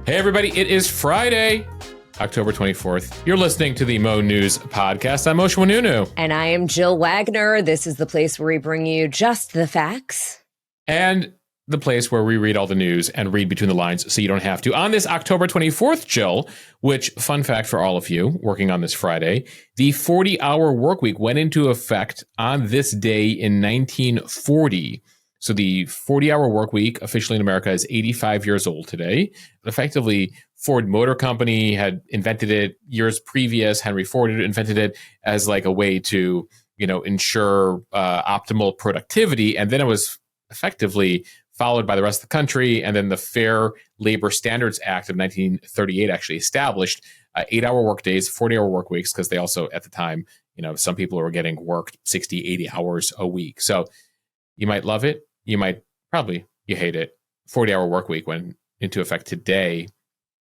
Hey, everybody. It is Friday, October 24th. You're listening to the Mo News Podcast. I'm Moshe Wanunu. And I am Jill Wagner. This is the place where we bring you just the facts. And the place where we read all the news and read between the lines so you don't have to. On this October 24th, Jill, which, fun fact for all of you working on this Friday, the 40-hour work week went into effect on this day in 1940. So the 40-hour work week officially in America is 85 years old today. Effectively, Ford Motor Company had invented it years previous. Henry Ford had invented it as like a way to, ensure optimal productivity. And then it was effectively followed by the rest of the country. And then the Fair Labor Standards Act of 1938 actually established 8-hour work days, 40-hour work weeks, because they also, at the time, some people were getting worked 60, 80 hours a week. So you might love it. You might you hate it. 40-hour work week went into effect today,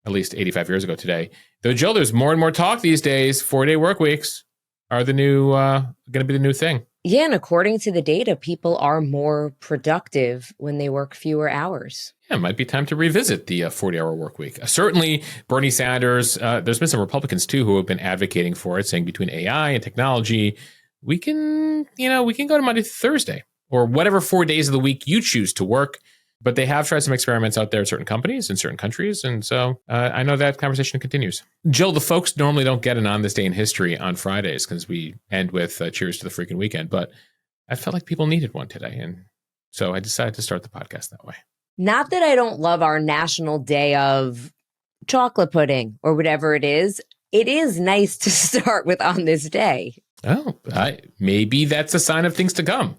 at least 85 years ago today. Though, Jill, there's more and more talk these days. 4-day work weeks are going to be the new thing. Yeah, and according to the data, people are more productive when they work fewer hours. Yeah, it might be time to revisit the 40-hour work week. Certainly, Bernie Sanders, there's been some Republicans, too, who have been advocating for it, saying between AI and technology, we can go to Monday to Thursday, or whatever 4 days of the week you choose to work. But they have tried some experiments out there at certain companies in certain countries. And so I know that conversation continues. Jill, the folks normally don't get an On This Day in History on Fridays because we end with cheers to the freaking weekend. But I felt like people needed one today. And so I decided to start the podcast that way. Not that I don't love our National Day of chocolate pudding or whatever it is. It is nice to start with On This Day. Oh, maybe that's a sign of things to come.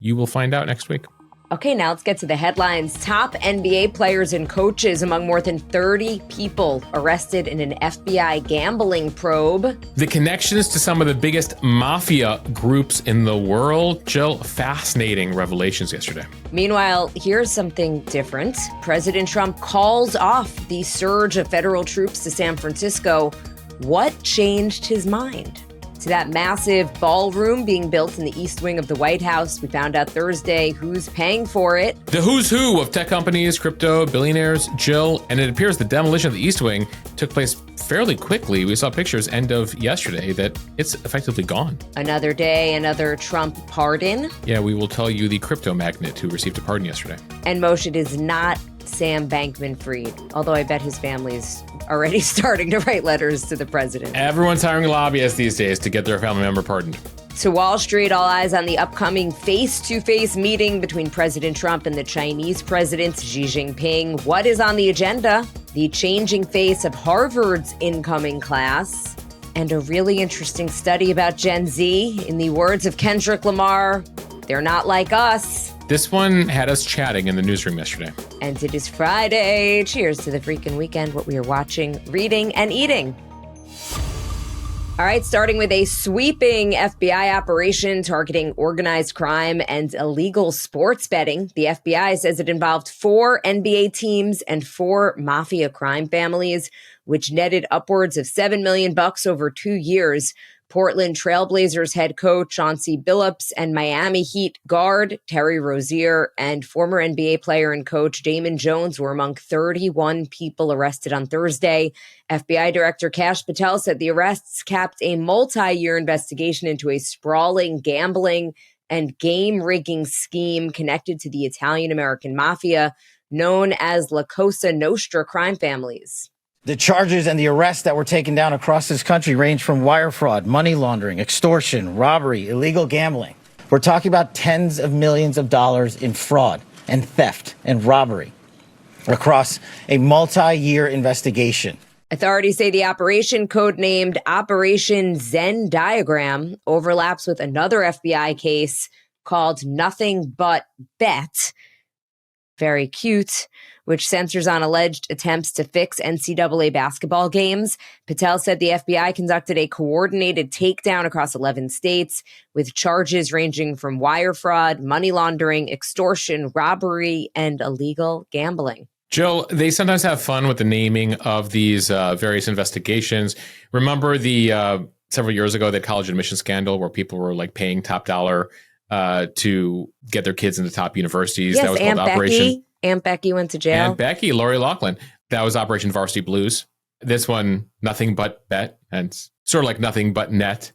You will find out next week. Okay, now let's get to the headlines. Top NBA players and coaches among more than 30 people arrested in an FBI gambling probe. The connections to some of the biggest mafia groups in the world. Jill, fascinating revelations yesterday. Meanwhile, here's something different. President Trump calls off the surge of federal troops to San Francisco. What changed his mind? To that massive ballroom being built in the East Wing of the White House. We found out Thursday who's paying for it. The who's who of tech companies, crypto, billionaires, Jill, and it appears the demolition of the East Wing took place fairly quickly. We saw pictures end of yesterday that it's effectively gone. Another day, another Trump pardon. Yeah, we will tell you the crypto magnate who received a pardon yesterday. And Moshe, it is not Sam Bankman-Fried, although I bet his family's already starting to write letters to the president. Everyone's hiring lobbyists these days to get their family member pardoned. To Wall Street, all eyes on the upcoming face-to-face meeting between President Trump and the Chinese president, Xi Jinping. What is on the agenda? The changing face of Harvard's incoming class, and a really interesting study about Gen Z. In the words of Kendrick Lamar, they're not like us. This one had us chatting in the newsroom yesterday. And it is Friday. Cheers to the freaking weekend, what we are watching, reading, and eating. All right, starting with a sweeping FBI operation targeting organized crime and illegal sports betting. The FBI says it involved 4 NBA teams and 4 mafia crime families, which netted upwards of $7 million over 2 years. Portland Trailblazers head coach Chauncey Billups and Miami Heat guard Terry Rozier and former NBA player and coach Damon Jones were among 31 people arrested on Thursday. FBI Director Kash Patel said the arrests capped a multi-year investigation into a sprawling gambling and game rigging scheme connected to the Italian-American mafia known as La Cosa Nostra crime families. The charges and the arrests that were taken down across this country range from wire fraud, money laundering, extortion, robbery, illegal gambling. We're talking about tens of millions of dollars in fraud and theft and robbery across a multi-year investigation. Authorities say the operation, codenamed Operation Zen Diagram, overlaps with another FBI case called Nothing But Bet. Very cute. Which centers on alleged attempts to fix NCAA basketball games. Patel said the FBI conducted a coordinated takedown across 11 states with charges ranging from wire fraud, money laundering, extortion, robbery, and illegal gambling. Joe, they sometimes have fun with the naming of these various investigations. Remember the several years ago, that college admission scandal where people were like paying top dollar to get their kids into top universities? Yes, that was called Operation. Aunt Becky went to jail. Aunt Becky, Lori Loughlin. That was Operation Varsity Blues. This one, Nothing But Bet, and it's sort of like Nothing But Net.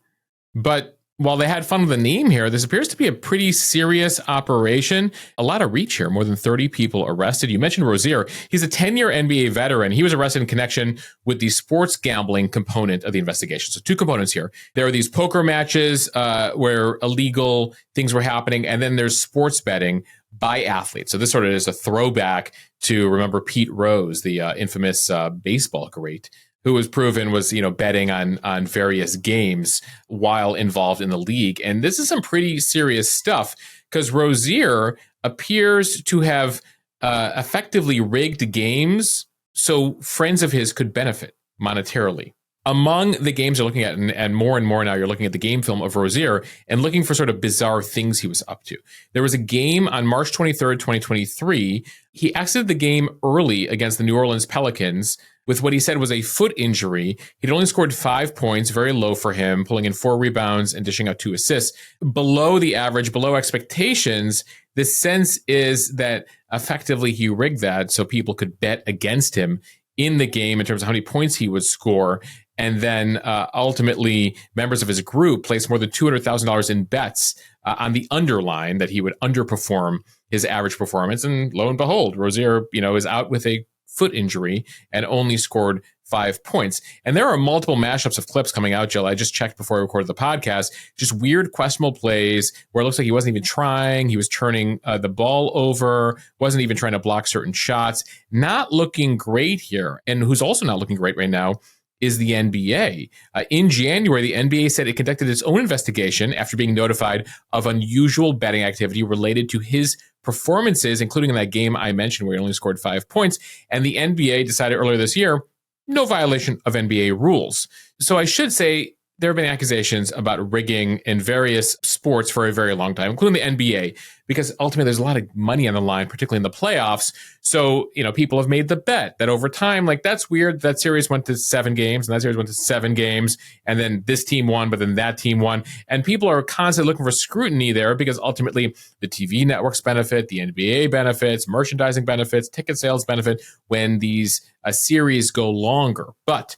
But while they had fun with the name here, this appears to be a pretty serious operation. A lot of reach here, more than 30 people arrested. You mentioned Rozier. He's a 10-year NBA veteran. He was arrested in connection with the sports gambling component of the investigation. So 2 components here. There are these poker matches where illegal things were happening, and then there's sports betting by athletes. So this sort of is a throwback to, remember, Pete Rose, the infamous baseball great, who was proven was, betting on various games while involved in the league. And this is some pretty serious stuff because Rozier appears to have effectively rigged games so friends of his could benefit monetarily. Among the games you're looking at, and more now, you're looking at the game film of Rozier and looking for sort of bizarre things he was up to. There was a game on March 23rd, 2023. He exited the game early against the New Orleans Pelicans with what he said was a foot injury. He'd only scored 5 points, very low for him, pulling in 4 rebounds and dishing out 2 assists. Below the average, below expectations. The sense is that effectively he rigged that so people could bet against him in the game in terms of how many points he would score. And then ultimately, members of his group placed more than $200,000 in bets on the underline that he would underperform his average performance. And lo and behold, Rozier, is out with a foot injury and only scored 5 points. And there are multiple mashups of clips coming out, Jill. I just checked before I recorded the podcast. Just weird, questionable plays where it looks like he wasn't even trying. He was turning the ball over, wasn't even trying to block certain shots. Not looking great here. And who's also not looking great right now is the NBA. In January, the NBA said it conducted its own investigation after being notified of unusual betting activity related to his performances, including in that game I mentioned where he only scored 5 points. And the NBA decided earlier this year, no violation of NBA rules. So I should say there have been accusations about rigging in various sports for a very long time, including the NBA, because ultimately there's a lot of money on the line, particularly in the playoffs. So, people have made the bet that over time, that's weird. That series went to 7 games and that series went to 7 games. And then this team won, but then that team won. And people are constantly looking for scrutiny there because ultimately the TV networks benefit, the NBA benefits, merchandising benefits, ticket sales benefit when these series go longer. But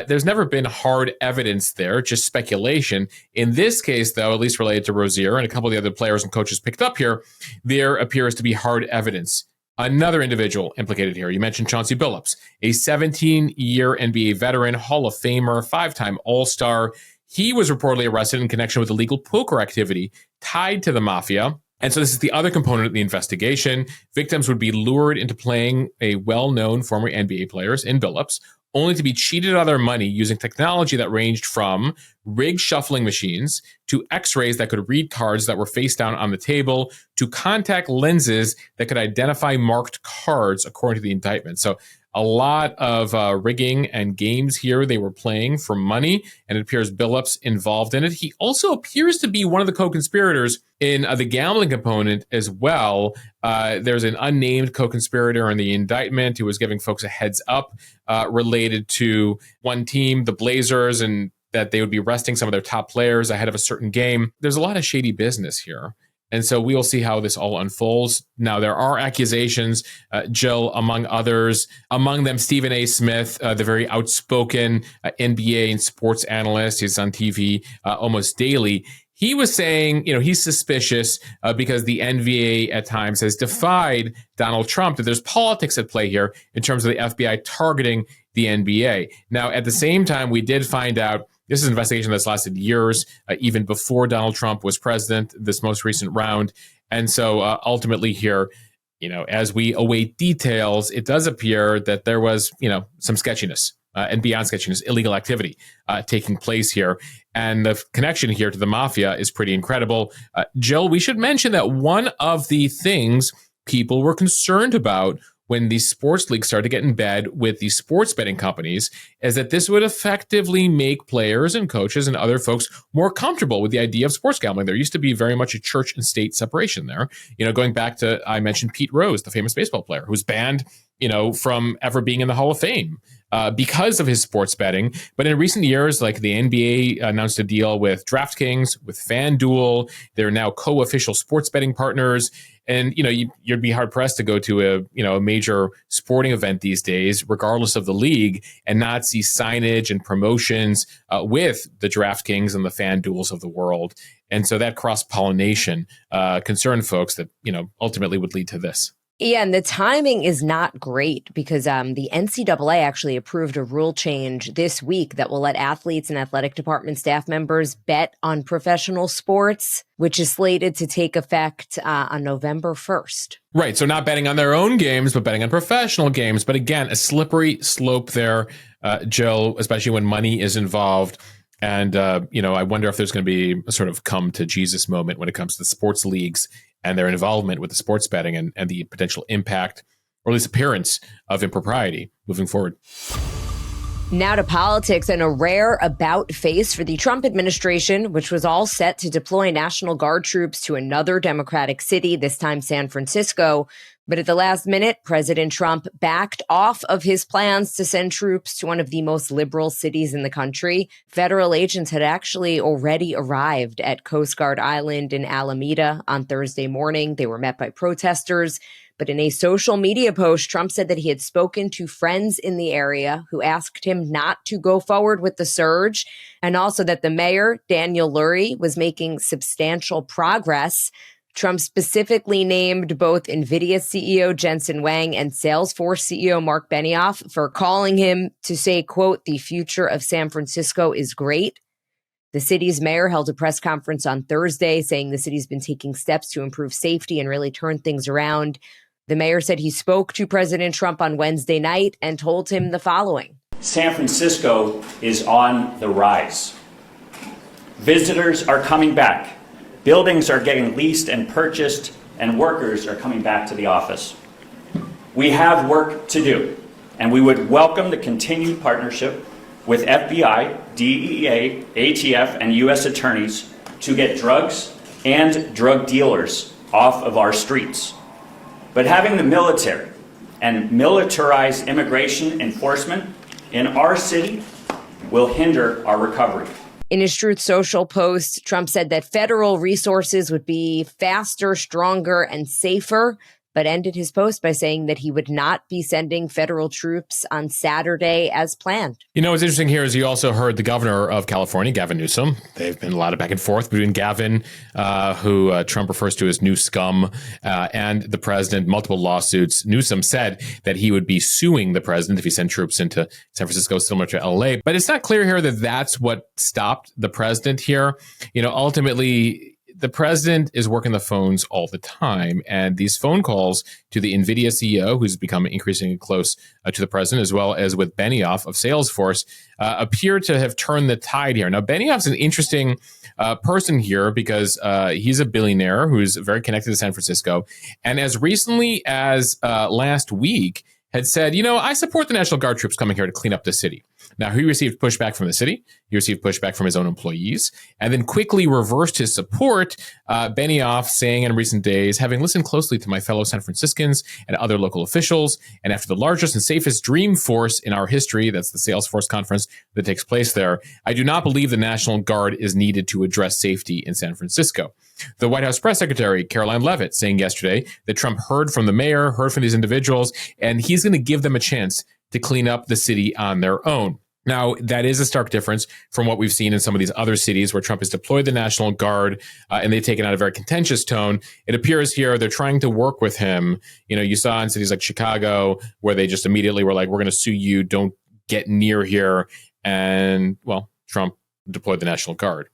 there's never been hard evidence there, just speculation. In this case, though, at least related to Rozier and a couple of the other players and coaches picked up here, there appears to be hard evidence. Another individual implicated here, you mentioned Chauncey Billups, a 17-year NBA veteran, Hall of Famer, 5-time All-Star. He was reportedly arrested in connection with illegal poker activity tied to the Mafia. And so this is the other component of the investigation. Victims would be lured into playing a well-known former NBA players in Billups, only to be cheated out of their money using technology that ranged from rigged shuffling machines to x-rays that could read cards that were face down on the table to contact lenses that could identify marked cards, according to the indictment. So a lot of rigging and games here they were playing for money, and it appears Billups involved in it. He also appears to be one of the co-conspirators in the gambling component as well. There's an unnamed co-conspirator in the indictment who was giving folks a heads up related to one team, the Blazers, and that they would be resting some of their top players ahead of a certain game. There's a lot of shady business here. And so we'll see how this all unfolds. Now, there are accusations, Jill, among others, among them Stephen A. Smith, the very outspoken NBA and sports analyst. He's on TV almost daily. He was saying, he's suspicious because the NBA at times has defied Donald Trump, that there's politics at play here in terms of the FBI targeting the NBA. Now, at the same time, we did find out this is an investigation that's lasted years, even before Donald Trump was president, this most recent round. And so ultimately here, as we await details, it does appear that there was, some sketchiness and beyond sketchiness, illegal activity taking place here. And the connection here to the mafia is pretty incredible. Jill, we should mention that one of the things people were concerned about when these sports leagues started to get in bed with these sports betting companies is that this would effectively make players and coaches and other folks more comfortable with the idea of sports gambling. There used to be very much a church and state separation there. Going back to, I mentioned Pete Rose, the famous baseball player, who's banned, from ever being in the Hall of Fame because of his sports betting. But in recent years, like the NBA announced a deal with DraftKings, with FanDuel. They're now co-official sports betting partners. And, you'd be hard pressed to go to a major sporting event these days, regardless of the league, and not see signage and promotions with the DraftKings and the FanDuels of the world. And so that cross-pollination concerned folks that, ultimately would lead to this. Yeah, and the timing is not great because the NCAA actually approved a rule change this week that will let athletes and athletic department staff members bet on professional sports, which is slated to take effect on November 1st. Right. So not betting on their own games, but betting on professional games. But again, a slippery slope there, Jill, especially when money is involved. And, I wonder if there's going to be a sort of come to Jesus moment when it comes to the sports leagues and their involvement with the sports betting and the potential impact, or at least appearance, of impropriety moving forward. Now to politics, and a rare about face for the Trump administration, which was all set to deploy National Guard troops to another Democratic city, this time San Francisco. But at the last minute, President Trump backed off of his plans to send troops to one of the most liberal cities in the country. Federal agents had actually already arrived at Coast Guard Island in Alameda on Thursday morning. They were met by protesters. But in a social media post, Trump said that he had spoken to friends in the area who asked him not to go forward with the surge, and also that the mayor, Daniel Lurie, was making substantial progress. Trump specifically named both NVIDIA CEO Jensen Huang and Salesforce CEO Mark Benioff for calling him to say, quote, "The future of San Francisco is great." The city's mayor held a press conference on Thursday saying the city's been taking steps to improve safety and really turn things around. The mayor said he spoke to President Trump on Wednesday night and told him the following. San Francisco is on the rise. Visitors are coming back. Buildings are getting leased and purchased, and workers are coming back to the office. We have work to do, and we would welcome the continued partnership with FBI, DEA, ATF, and U.S. attorneys to get drugs and drug dealers off of our streets. But having the military and militarized immigration enforcement in our city will hinder our recovery. In his Truth Social post, Trump said that federal resources would be faster, stronger, and safer, but ended his post by saying that he would not be sending federal troops on Saturday as planned. What's interesting here is you also heard the governor of California, Gavin Newsom. They've been a lot of back and forth between Gavin, who Trump refers to as new scum, and the president, multiple lawsuits. Newsom said that he would be suing the president if he sent troops into San Francisco, similar to LA. But it's not clear here that that's what stopped the president here. Ultimately, the president is working the phones all the time, and these phone calls to the NVIDIA CEO, who's become increasingly close to the president, as well as with Benioff of Salesforce, appear to have turned the tide here. Now, Benioff's an interesting person here because he's a billionaire who's very connected to San Francisco, and as recently as last week had said, I support the National Guard troops coming here to clean up the city. Now, he received pushback from the city. He received pushback from his own employees, and then quickly reversed his support. Benioff saying in recent days, having listened closely to my fellow San Franciscans and other local officials, and after the largest and safest dream force in our history, that's the Salesforce conference that takes place there, I do not believe the National Guard is needed to address safety in San Francisco. The White House press secretary, Caroline Leavitt, saying yesterday that Trump heard from the mayor, heard from these individuals, and he's going to give them a chance to clean up the city on their own. Now, that is a stark difference from what we've seen in some of these other cities where Trump has deployed the National Guard and they've taken out a very contentious tone. It appears here they're trying to work with him. You saw in cities like Chicago where they just immediately were like, we're going to sue you. Don't get near here. And, well, Trump deployed the National Guard.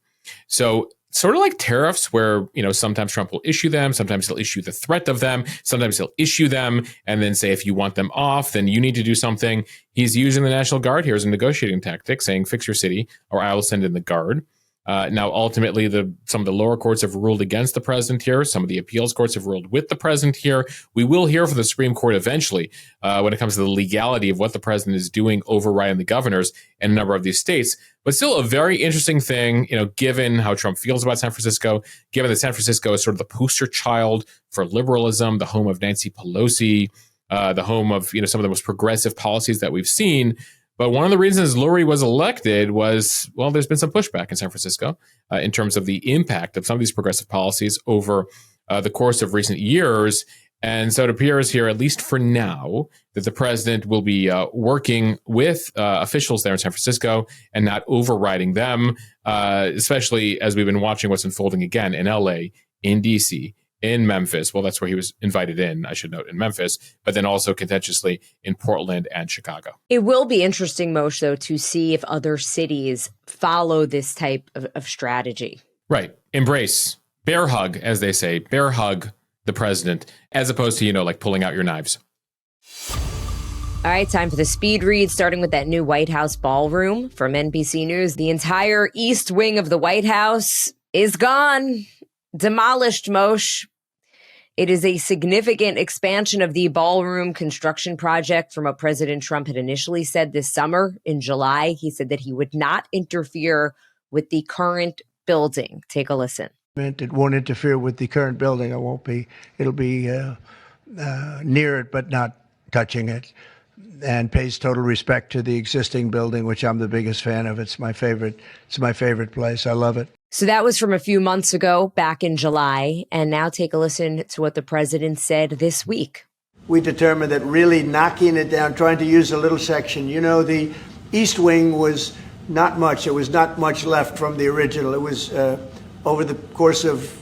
So sort of like tariffs where, sometimes Trump will issue them, sometimes he'll issue the threat of them, sometimes he'll issue them and then say, if you want them off, then you need to do something. He's using the National Guard here as a negotiating tactic, saying, fix your city or I will send in the Guard. Now, ultimately, some of the lower courts have ruled against the president here. Some of the appeals courts have ruled with the president here. We will hear from the Supreme Court eventually when it comes to the legality of what the president is doing, overriding the governors in a number of these states. But still a very interesting thing, given how Trump feels about San Francisco, given that San Francisco is sort of the poster child for liberalism, the home of Nancy Pelosi, the home of some of the most progressive policies that we've seen. But one of the reasons Lurie was elected was, well, there's been some pushback in San Francisco in terms of the impact of some of these progressive policies over the course of recent years. And so it appears here, at least for now, that the president will be working with officials there in San Francisco and not overriding them, especially as we've been watching what's unfolding again in LA, in DC, in Memphis. Well, that's where he was invited in, I should note, in Memphis, but then also contentiously in Portland and Chicago. It will be interesting, Moshe, though, to see if other cities follow this type of strategy. Right. Embrace, bear hug, as they say, bear hug the president, as opposed to, like pulling out your knives. All right, time for the speed read, starting with that new White House ballroom from NBC News. The entire east wing of the White House is gone. Demolished, Moshe. It is a significant expansion of the ballroom construction project from what President Trump had initially said this summer in July. He said that he would not interfere with the current building. Take a listen. It won't interfere with the current building. It'll be near it, but not touching it, and pays total respect to the existing building, which I'm the biggest fan of. It's my favorite place. I love it. So that was from a few months ago, back in July. And now take a listen to what the president said this week. We determined that really knocking it down, trying to use a little section. The East Wing was not much. There was not much left from the original. It was over the course of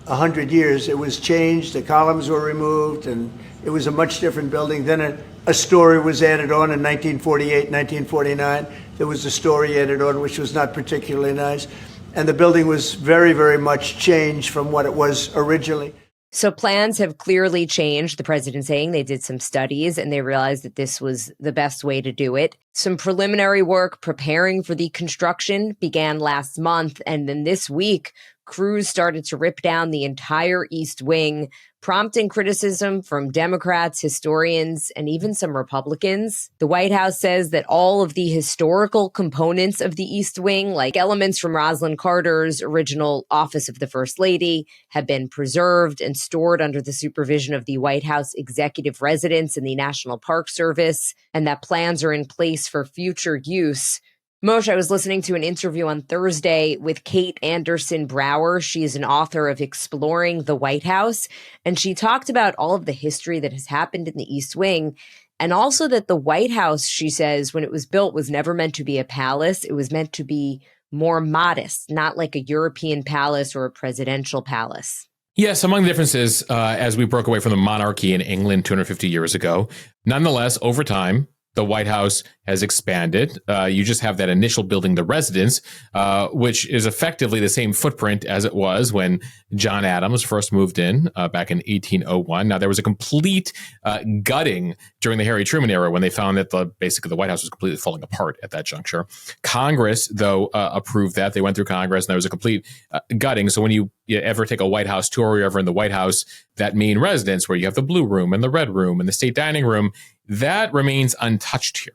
100 years, it was changed. The columns were removed, and it was a much different building. Then a story was added on in 1948, 1949. There was a story added on, which was not particularly nice. And the building was very, very much changed from what it was originally. So plans have clearly changed, the president saying they did some studies and they realized that this was the best way to do it. Some preliminary work preparing for the construction began last month. And then this week, crews started to rip down the entire East Wing, prompting criticism from Democrats, historians, and even some Republicans. The White House says that all of the historical components of the East Wing, like elements from Rosalynn Carter's original Office of the First Lady, have been preserved and stored under the supervision of the White House executive residence and the National Park Service, and that plans are in place for future use. Moshe, I was listening to an interview on Thursday with Kate Anderson Brower. She is an author of Exploring the White House, and she talked about all of the history that has happened in the East Wing, and also that the White House, she says, when it was built, was never meant to be a palace. It was meant to be more modest, not like a European palace or a presidential palace. Yes, among the differences, as we broke away from the monarchy in England 250 years ago, nonetheless, over time, the White House has expanded. You just have that initial building, the residence, which is effectively the same footprint as it was when John Adams first moved in back in 1801. Now, there was a complete gutting during the Harry Truman era when they found that basically the White House was completely falling apart at that juncture. Congress, though, approved that. They went through Congress, and there was a complete gutting. So when you ever take a White House tour, or you're ever in the White House, that main residence where you have the blue room and the red room and the state dining room, that remains untouched here.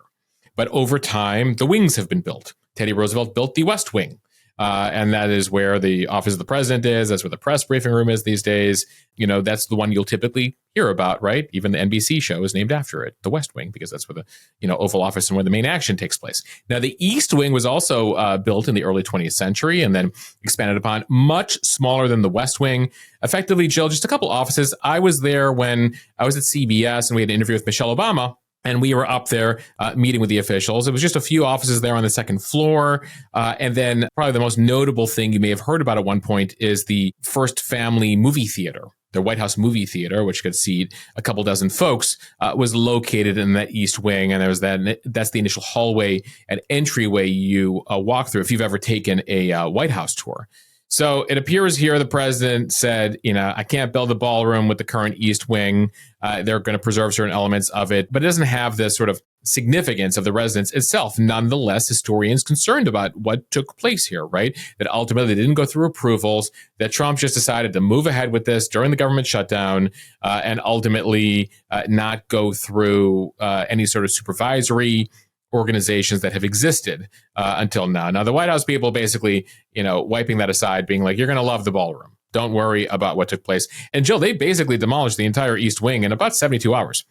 But over time, the wings have been built. Teddy Roosevelt built the West Wing. And that is where the office of the president is. That's where the press briefing room is these days. That's the one you'll typically hear about, right? Even the NBC show is named after it, the West Wing, because that's where the Oval Office and where the main action takes place. Now, the East Wing was also built in the early 20th century and then expanded upon, much smaller than the West Wing. Effectively, Jill, just a couple offices. I was there when I was at CBS and we had an interview with Michelle Obama. And we were up there meeting with the officials. It was just a few offices there on the second floor. And then probably the most notable thing you may have heard about at one point is the First Family Movie Theater. The White House Movie Theater, which could seat a couple dozen folks, was located in that East Wing. And there was that's the initial hallway and entryway you walk through if you've ever taken a White House tour. So it appears here the president said, I can't build a ballroom with the current East Wing. They're going to preserve certain elements of it, but it doesn't have the sort of significance of the residence itself. Nonetheless, historians concerned about what took place here, right? That ultimately they didn't go through approvals, that Trump just decided to move ahead with this during the government shutdown and ultimately not go through any sort of supervisory organizations that have existed until now. Now, the White House people basically, wiping that aside, being like, you're going to love the ballroom. Don't worry about what took place. And Jill, they basically demolished the entire East Wing in about 72 hours.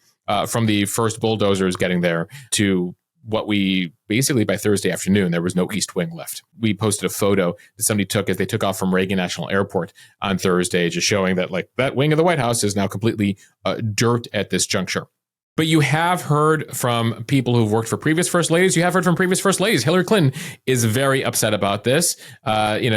from the first bulldozers getting there to what we basically by Thursday afternoon, there was no East Wing left. We posted a photo that somebody took as they took off from Reagan National Airport on Thursday, just showing that like that wing of the White House is now completely dirt at this juncture. But you have heard from people who've worked for previous first ladies. You have heard from previous first ladies. Hillary Clinton is very upset about this.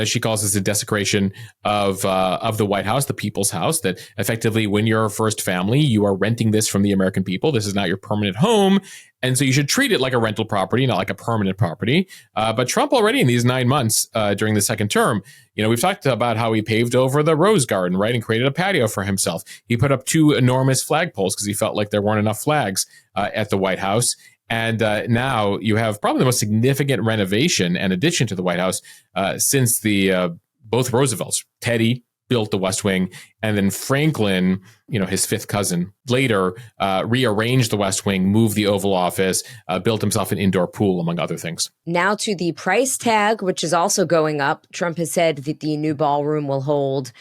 She calls this a desecration of the White House, the people's house, that effectively when you're a first family, you are renting this from the American people. This is not your permanent home. And so you should treat it like a rental property, not like a permanent property. But Trump already in these 9 months during the second term, we've talked about how he paved over the Rose Garden, right, and created a patio for himself. He put up 2 enormous flagpoles because he felt like there weren't enough flags at the White House. And now you have probably the most significant renovation and addition to the White House since the both Roosevelts. Teddy built the West Wing, and then Franklin, his fifth cousin, later rearranged the West Wing, moved the Oval Office, built himself an indoor pool, among other things. Now to the price tag, which is also going up. Trump has said that the new ballroom will hold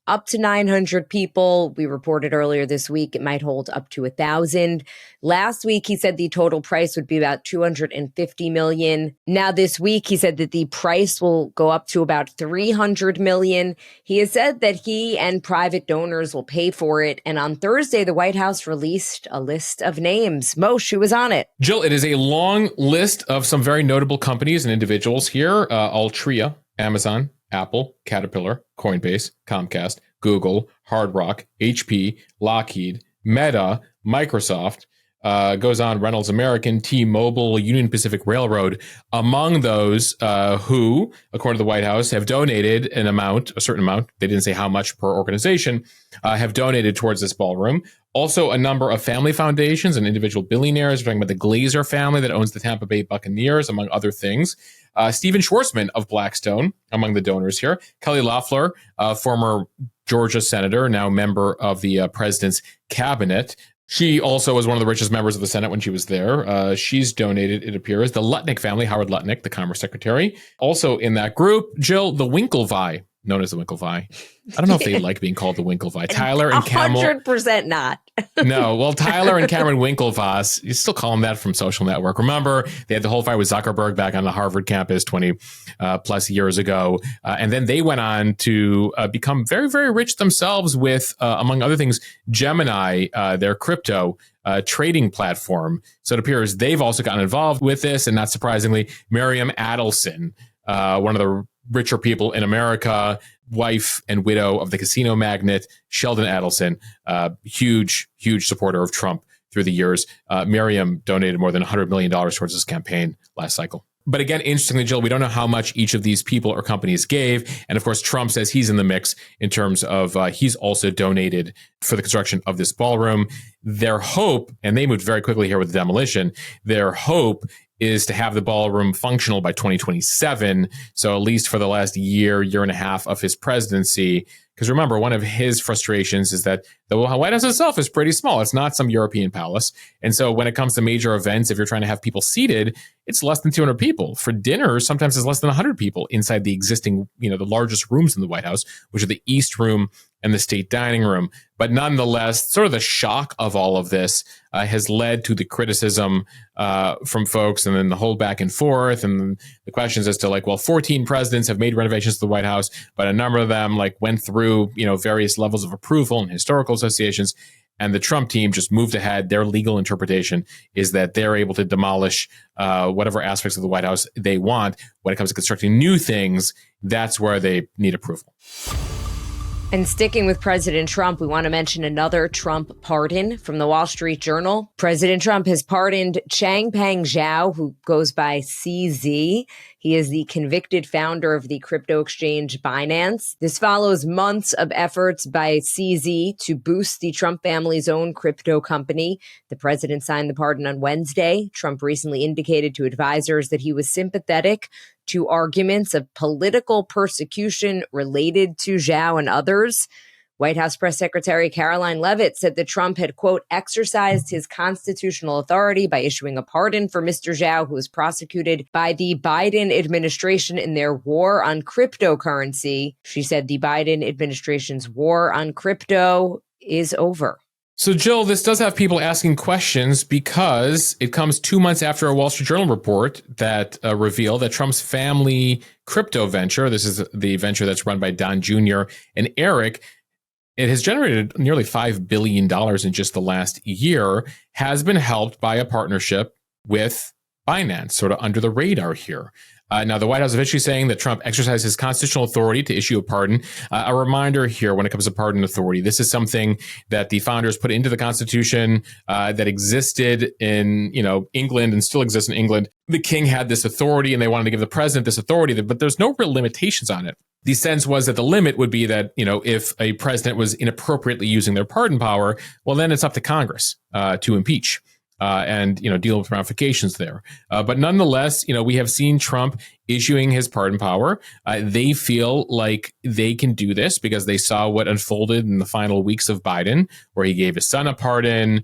up to 900 people. We reported earlier this week it might hold up to 1,000. Last week, he said the total price would be about $250 million. Now this week, he said that the price will go up to about $300 million. He has said that he and private donors will pay for it. And on Thursday, the White House released a list of names. Moshe, who was on it? Jill, it is a long list of some very notable companies and individuals here. Altria, Amazon, Apple, Caterpillar, Coinbase, Comcast, Google, Hard Rock, HP, Lockheed, Meta, Microsoft, goes on, Reynolds American, T-Mobile, Union Pacific Railroad, among those who, according to the White House, have donated a certain amount, they didn't say how much per organization, have donated towards this ballroom. Also, a number of family foundations and individual billionaires. We're talking about the Glazer family that owns the Tampa Bay Buccaneers, among other things. Stephen Schwarzman of Blackstone, among the donors here. Kelly Loeffler, former Georgia senator, now member of the president's cabinet. She also was one of the richest members of the Senate when she was there. She's donated, it appears. The Lutnick family, Howard Lutnick, the Commerce Secretary. Also in that group, Jill, the Winklevi, known as the Winklevi. I don't know if they like being called the Winklevi. Tyler and Cameron. 100% not. No, well, Tyler and Cameron Winklevoss, you still call them that from Social Network. Remember, they had the whole fight with Zuckerberg back on the Harvard campus 20 plus years ago. And then they went on to become very, very rich themselves with, among other things, Gemini, their crypto trading platform. So it appears they've also gotten involved with this. And not surprisingly, Miriam Adelson, one of the richer people in America, wife and widow of the casino magnate Sheldon Adelson, huge supporter of Trump through the years. Miriam donated more than $100 million towards this campaign last cycle. But again, interestingly, Jill, we don't know how much each of these people or companies gave. And of course, Trump says he's in the mix in terms of he's also donated for the construction of this ballroom. Their hope, and they moved very quickly here with the demolition, their hope is to have the ballroom functional by 2027. So at least for the last year and a half of his presidency. Because remember, one of his frustrations is that the White House itself is pretty small. It's not some European palace. And so when it comes to major events, if you're trying to have people seated, it's less than 200 people. For dinners, sometimes it's less than 100 people inside the existing, the largest rooms in the White House, which are the East Room and the State Dining Room. But nonetheless, sort of the shock of all of this has led to the criticism from folks, and then the whole back and forth, and the questions as to 14 presidents have made renovations to the White House, but a number of them went through various levels of approval and historical associations. And the Trump team just moved ahead. Their legal interpretation is that they're able to demolish whatever aspects of the White House they want. When it comes to constructing new things, that's where they need approval. And sticking with President Trump, we want to mention another Trump pardon from the Wall Street Journal. President Trump has pardoned Changpeng Zhao, who goes by CZ. He is the convicted founder of the crypto exchange Binance. This follows months of efforts by CZ to boost the Trump family's own crypto company. The president signed the pardon on Wednesday. Trump recently indicated to advisors that he was sympathetic to arguments of political persecution related to Zhao and others. White House Press Secretary Caroline Leavitt said that Trump had, quote, exercised his constitutional authority by issuing a pardon for Mr. Zhao, who was prosecuted by the Biden administration in their war on cryptocurrency. She said the Biden administration's war on crypto is over. So, Jill, this does have people asking questions because it comes 2 months after a Wall Street Journal report that revealed that Trump's family crypto venture, this is the venture that's run by Don Jr. and Eric, it has generated nearly $5 billion in just the last year, has been helped by a partnership with Binance, sort of under the radar here. Now, the White House eventually saying that Trump exercised his constitutional authority to issue a pardon. A reminder here when it comes to pardon authority, this is something that the founders put into the Constitution that existed in, England and still exists in England. The king had this authority and they wanted to give the president this authority, but there's no real limitations on it. The sense was that the limit would be that, if a president was inappropriately using their pardon power, well, then it's up to Congress to impeach. And deal with ramifications there. But nonetheless, we have seen Trump issuing his pardon power. They feel like they can do this because they saw what unfolded in the final weeks of Biden, where he gave his son a pardon.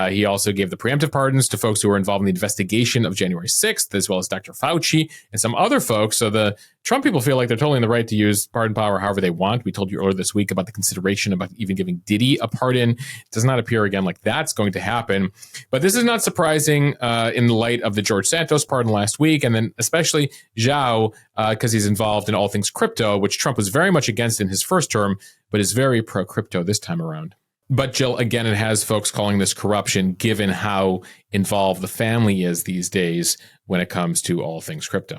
He also gave the preemptive pardons to folks who were involved in the investigation of January 6th, as well as Dr. Fauci and some other folks. So the Trump people feel like they're totally in the right to use pardon power however they want. We told you earlier this week about the consideration about even giving Diddy a pardon. It does not appear again like that's going to happen. But this is not surprising in the light of the George Santos pardon last week, and then especially Zhao, because he's involved in all things crypto, which Trump was very much against in his first term, but is very pro-crypto this time around. But Jill, again, it has folks calling this corruption, given how involved the family is these days when it comes to all things crypto.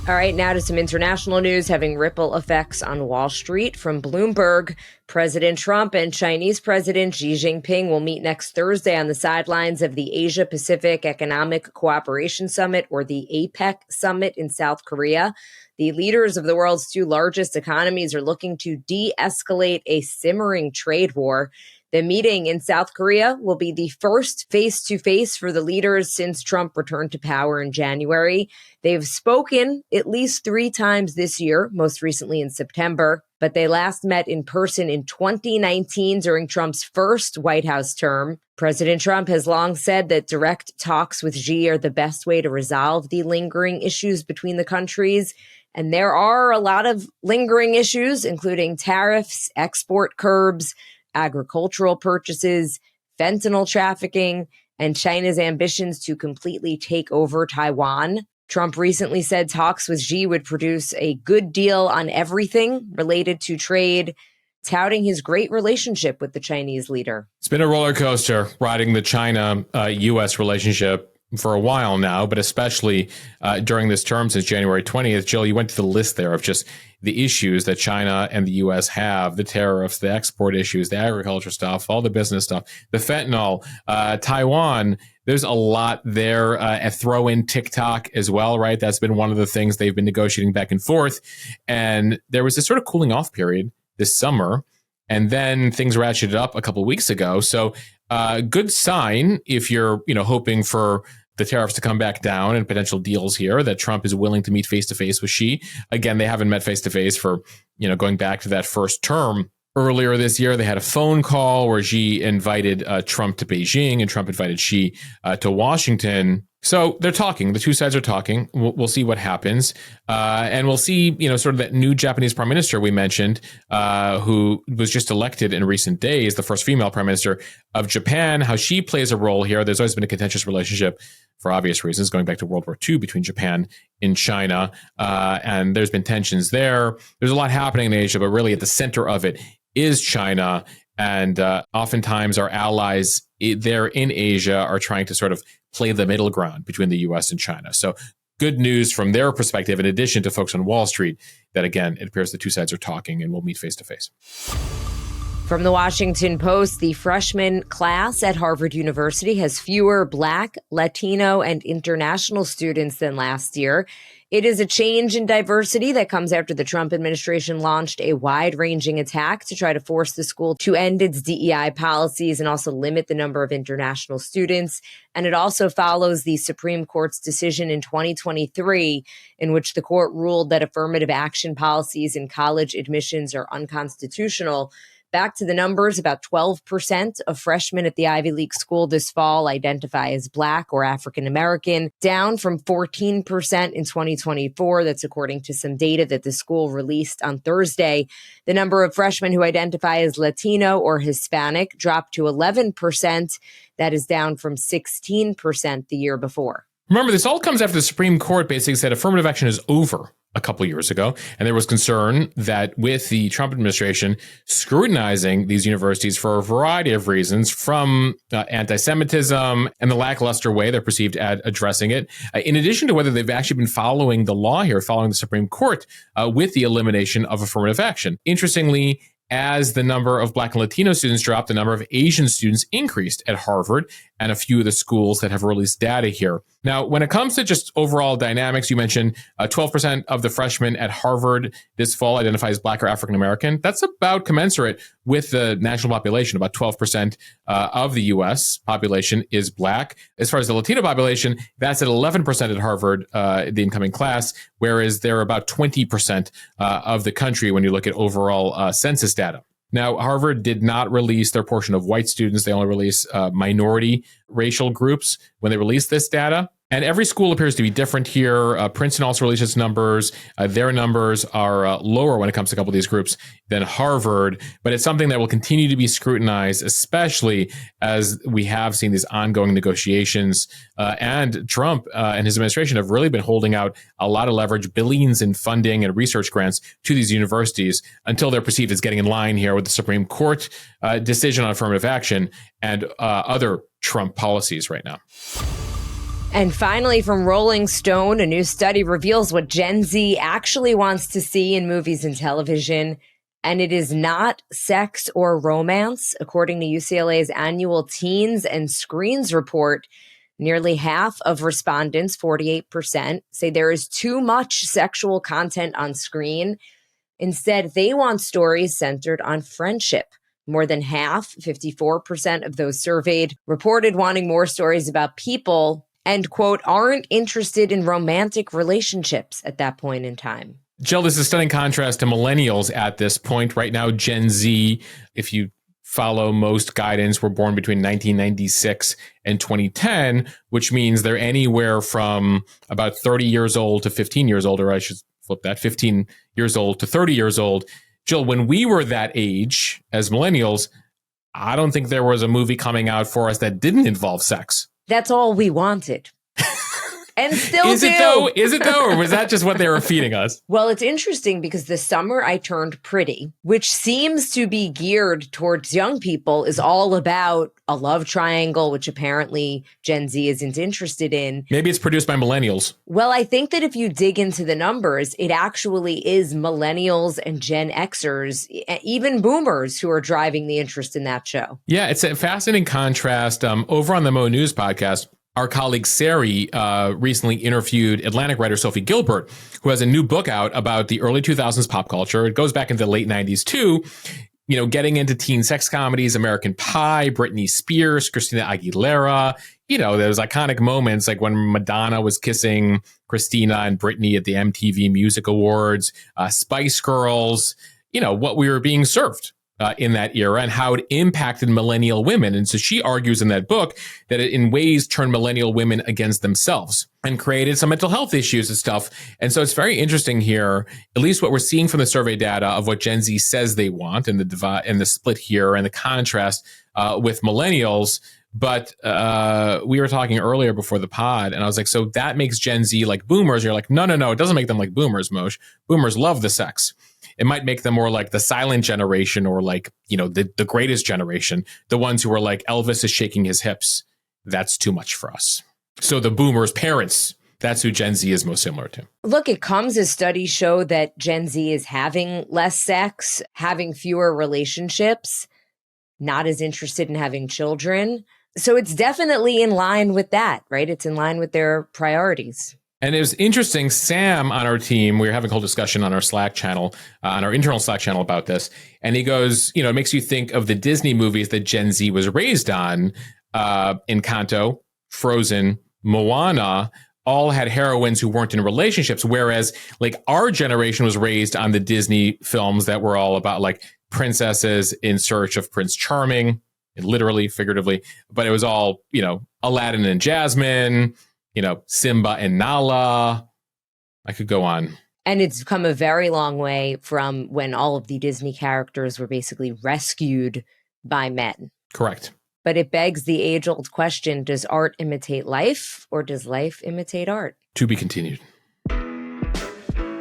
All right, now to some international news having ripple effects on Wall Street. From Bloomberg, President Trump and Chinese President Xi Jinping will meet next Thursday on the sidelines of the Asia-Pacific Economic Cooperation Summit, or the APEC Summit in South Korea. The leaders of the world's two largest economies are looking to de-escalate a simmering trade war. The meeting in South Korea will be the first face-to-face for the leaders since Trump returned to power in January. They've spoken at least 3 times this year, most recently in September, but they last met in person in 2019 during Trump's first White House term. President Trump has long said that direct talks with Xi are the best way to resolve the lingering issues between the countries. And there are a lot of lingering issues, including tariffs, export curbs, agricultural purchases, fentanyl trafficking, and China's ambitions to completely take over Taiwan. Trump recently said talks with Xi would produce a good deal on everything related to trade, touting his great relationship with the Chinese leader. It's been a roller coaster riding the China-U.S. relationship for a while now, but especially during this term since January 20th. Jill, you went to the list there of just the issues that China and the U.S. have, the tariffs, the export issues, the agriculture stuff, all the business stuff, the fentanyl, Taiwan. There's a lot there. Throw in TikTok as well, right? That's been one of the things they've been negotiating back and forth. And there was this sort of cooling off period this summer, and then things ratcheted up a couple of weeks ago. So good sign if you're hoping for the tariffs to come back down and potential deals here, that Trump is willing to meet face-to-face with Xi. Again, they haven't met face-to-face for, going back to that first term. Earlier this year, they had a phone call where Xi invited Trump to Beijing and Trump invited Xi to Washington. So they're talking. The two sides are talking. We'll see what happens. And we'll see, sort of that new Japanese prime minister we mentioned, who was just elected in recent days, the first female prime minister of Japan, how she plays a role here. There's always been a contentious relationship for obvious reasons, going back to World War II between Japan and China. And there's been tensions there. There's a lot happening in Asia, but really at the center of it is China. And oftentimes our allies there in Asia are trying to sort of play the middle ground between the U.S. and China. So good news from their perspective, in addition to folks on Wall Street, that again, it appears the two sides are talking and will meet face to face. From the Washington Post, the freshman class at Harvard University has fewer Black, Latino, and international students than last year. It is a change in diversity that comes after the Trump administration launched a wide-ranging attack to try to force the school to end its DEI policies and also limit the number of international students. And it also follows the Supreme Court's decision in 2023, in which the court ruled that affirmative action policies in college admissions are unconstitutional. Back to the numbers, about 12% of freshmen at the Ivy League school this fall identify as Black or African American, down from 14% in 2024. That's according to some data that the school released on Thursday. The number of freshmen who identify as Latino or Hispanic dropped to 11%. That is down from 16% the year before. Remember, this all comes after the Supreme Court basically said affirmative action is over a couple years ago. And there was concern that with the Trump administration scrutinizing these universities for a variety of reasons, from anti-Semitism and the lackluster way they're perceived at addressing it, in addition to whether they've actually been following the law here, following the Supreme Court with the elimination of affirmative action. Interestingly, as the number of Black and Latino students dropped, the number of Asian students increased at Harvard and a few of the schools that have released data here. Now, when it comes to just overall dynamics, you mentioned 12% of the freshmen at Harvard this fall identify as Black or African American. That's about commensurate with the national population. About 12% of the U.S. population is Black. As far as the Latino population, that's at 11% at Harvard, the incoming class, whereas they're about 20% of the country when you look at overall census data. Now, Harvard did not release their portion of white students. They only release minority racial groups when they release this data. And every school appears to be different here. Princeton also releases numbers. Their numbers are lower when it comes to a couple of these groups than Harvard. But it's something that will continue to be scrutinized, especially as we have seen these ongoing negotiations. And Trump and his administration have really been holding out a lot of leverage, billions in funding and research grants to these universities until they're perceived as getting in line here with the Supreme Court decision on affirmative action and other Trump policies right now. And finally, from Rolling Stone, a new study reveals what Gen Z actually wants to see in movies and television. And it is not sex or romance. According to UCLA's annual Teens and Screens report, nearly half of respondents, 48%, say there is too much sexual content on screen. Instead, they want stories centered on friendship. More than half, 54% of those surveyed, reported wanting more stories about people and, quote, aren't interested in romantic relationships at that point in time. Jill, this is a stunning contrast to millennials at this point. Right now, Gen Z, if you follow most guidance, were born between 1996 and 2010, which means they're anywhere from about 30 years old to 15 years old, or I should flip that, 15 years old to 30 years old. Jill, when we were that age as millennials, I don't think there was a movie coming out for us that didn't involve sex. That's all we wanted. And still Is do. it though? Is it though? Or was that just what they were feeding us? Well, it's interesting because The Summer I Turned Pretty, which seems to be geared towards young people, is all about a love triangle, which apparently Gen Z isn't interested in. Maybe it's produced by millennials. Well, I think that if you dig into the numbers, it actually is millennials and Gen Xers, even boomers, who are driving the interest in that show. Yeah, it's a fascinating contrast. Over on the Mo News podcast, our colleague Sari recently interviewed Atlantic writer Sophie Gilbert, who has a new book out about the early 2000s pop culture. It goes back into the late 90s too, you know, getting into teen sex comedies, American Pie, Britney Spears, Christina Aguilera. You know, those iconic moments like when Madonna was kissing Christina and Britney at the MTV Music Awards, Spice Girls, you know, what we were being served in that era and how it impacted millennial women. And so she argues in that book that it in ways turned millennial women against themselves and created some mental health issues and stuff. And so it's very interesting here, at least what we're seeing from the survey data of what Gen Z says they want and the divide and the split here and the contrast with millennials. But we were talking earlier before the pod, and I was like, so that makes Gen Z like boomers. You're like, no, it doesn't make them like boomers, Moshe. Boomers love the sex. It might make them more like the silent generation or like, you know, the greatest generation, the ones who are like, Elvis is shaking his hips. That's too much for us. So the boomers' parents, that's who Gen Z is most similar to. Look, it comes as studies show that Gen Z is having less sex, having fewer relationships, not as interested in having children. So it's definitely in line with that, right? It's in line with their priorities. And it was interesting, Sam on our team, we were having a whole discussion on our Slack channel, on our internal Slack channel about this. And he goes, you know, it makes you think of the Disney movies that Gen Z was raised on, Encanto, Frozen, Moana, all had heroines who weren't in relationships. Whereas like our generation was raised on the Disney films that were all about like princesses in search of Prince Charming, literally, figuratively. But it was all, Aladdin and Jasmine, Simba and Nala. I could go on. And it's come a very long way from when all of the Disney characters were basically rescued by men. Correct. But it begs the age-old question, does art imitate life or does life imitate art? To be continued.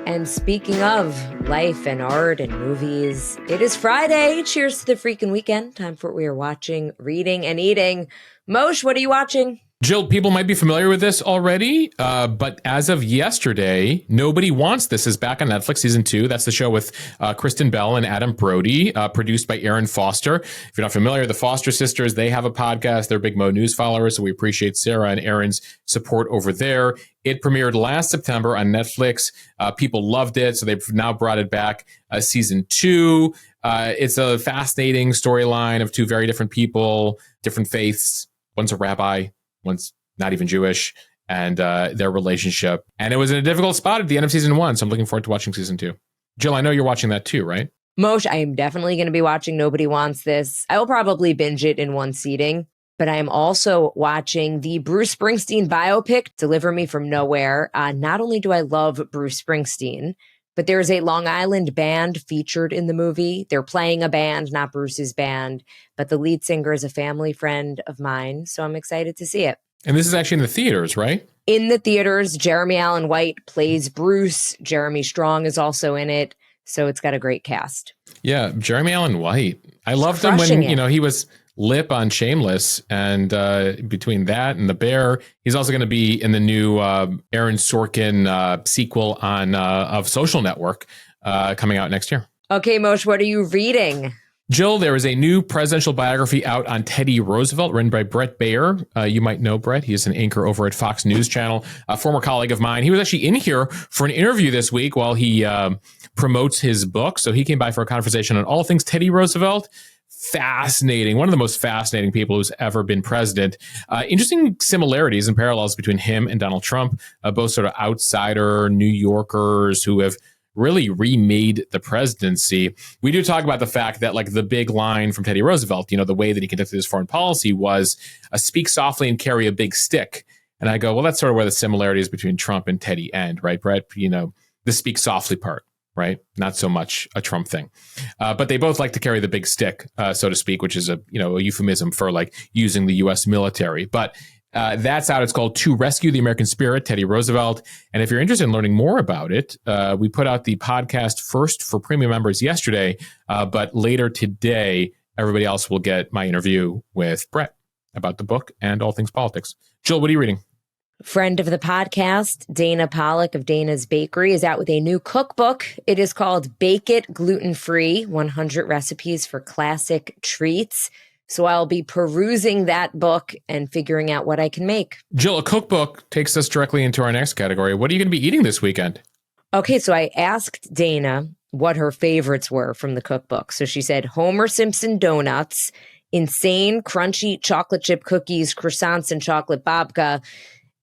And speaking of life and art and movies, it is Friday. Cheers to the freaking weekend. Time for what we are watching, reading, and eating. Moshe, what are you watching? Jill, people might be familiar with this already, but as of yesterday, Nobody Wants This is back on Netflix, season 2. That's the show with Kristen Bell and Adam Brody, produced by Aaron Foster. If you're not familiar, the Foster sisters, they have a podcast. They're big Mo News followers, so we appreciate Sarah and Aaron's support over there. It premiered last September on Netflix. People loved it, so they've now brought it back season 2. It's a fascinating storyline of two very different people, different faiths. One's a rabbi. One's not even Jewish, and their relationship. And it was in a difficult spot at the end of season 1, so I'm looking forward to watching season 2. Jill, I know you're watching that too, right? Moshe, I am definitely going to be watching Nobody Wants This. I will probably binge it in one seating, but I am also watching the Bruce Springsteen biopic, Deliver Me From Nowhere. Not only do I love Bruce Springsteen, but there's a Long Island band featured in the movie. They're playing a band, not Bruce's band, but the lead singer is a family friend of mine, so I'm excited to see it. And this is actually in the theaters, right? In the theaters, Jeremy Allen White plays Bruce. Jeremy Strong is also in it, so it's got a great cast. Yeah, Jeremy Allen White. I loved him when, he was Lip on Shameless, and between that and The Bear, he's also going to be in the new Aaron Sorkin sequel on of Social Network coming out next year. Okay, Moshe, what are you reading? Jill, there is a new presidential biography out on Teddy Roosevelt, written by Brett Baer. You might know Brett. He is an anchor over at Fox News Channel, a former colleague of mine. He was actually in here for an interview this week while he promotes his book. So he came by for a conversation on all things Teddy Roosevelt. Fascinating. One of the most fascinating people who's ever been president. Interesting similarities and parallels between him and Donald Trump, both sort of outsider New Yorkers who have really remade the presidency. We do talk about the fact that the big line from Teddy Roosevelt, the way that he conducted his foreign policy was speak softly and carry a big stick. And I go, well, that's sort of where the similarities between Trump and Teddy end, right, Brett? The speak softly part, right? Not so much a Trump thing. But they both like to carry the big stick, so to speak, which is a euphemism for using the U.S. military. But that's out. It's called To Rescue the American Spirit, Teddy Roosevelt. And if you're interested in learning more about it, we put out the podcast first for premium members yesterday, but later today, everybody else will get my interview with Brett about the book and all things politics. Jill, what are you reading? Friend of the podcast, Dana Pollock of Dana's Bakery, is out with a new cookbook. It is called Bake It Gluten-Free, 100 Recipes for Classic Treats. So I'll be perusing that book and figuring out what I can make. Jill, a cookbook takes us directly into our next category. What are you going to be eating this weekend? Okay, so I asked Dana what her favorites were from the cookbook. So she said Homer Simpson donuts, insane crunchy chocolate chip cookies, croissants, and chocolate babka.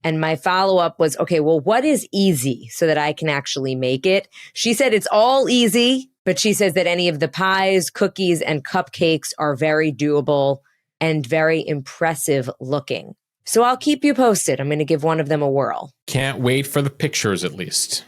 And my follow-up was, okay, well, what is easy so that I can actually make it? She said it's all easy, but she says that any of the pies, cookies, and cupcakes are very doable and very impressive looking. So I'll keep you posted. I'm going to give one of them a whirl. Can't wait for the pictures, at least.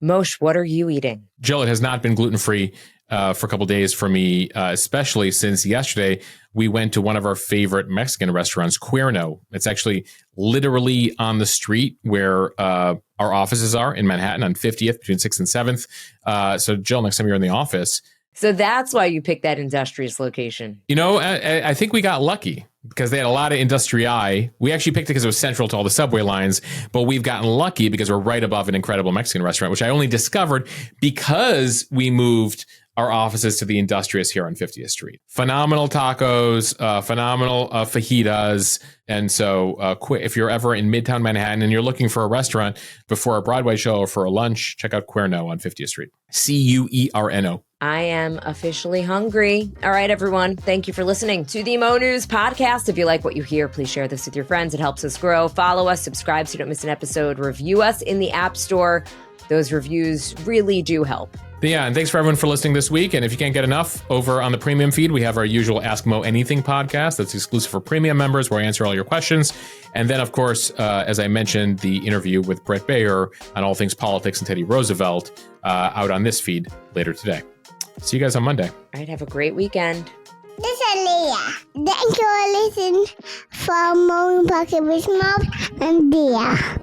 Moshe, what are you eating? Jill, it has not been gluten-free for a couple of days for me, especially since yesterday we went to one of our favorite Mexican restaurants, Cuerno. It's actually literally on the street where our offices are in Manhattan on 50th between 6th and 7th. So Jill, next time you're in the office. So that's why you picked that industrious location. I think we got lucky because they had a lot of industrii. We actually picked it because it was central to all the subway lines, but we've gotten lucky because we're right above an incredible Mexican restaurant, which I only discovered because we moved our offices to the Industrious here on 50th Street. Phenomenal tacos, phenomenal fajitas. And so if you're ever in Midtown Manhattan and you're looking for a restaurant before a Broadway show or for a lunch, check out Cuerno on 50th Street. Cuerno. I am officially hungry. All right, everyone. Thank you for listening to the Mo News podcast. If you like what you hear, please share this with your friends. It helps us grow. Follow us, subscribe so you don't miss an episode. Review us in the App Store. Those reviews really do help. Yeah, and thanks for everyone for listening this week. And if you can't get enough, over on the premium feed, we have our usual Ask Mo Anything podcast that's exclusive for premium members, where I answer all your questions. And then, of course, as I mentioned, the interview with Brett Baer on all things politics and Teddy Roosevelt out on this feed later today. See you guys on Monday. All right, have a great weekend. This is Leah. Thank you for listening from Morning Pocket with Mom and Dia.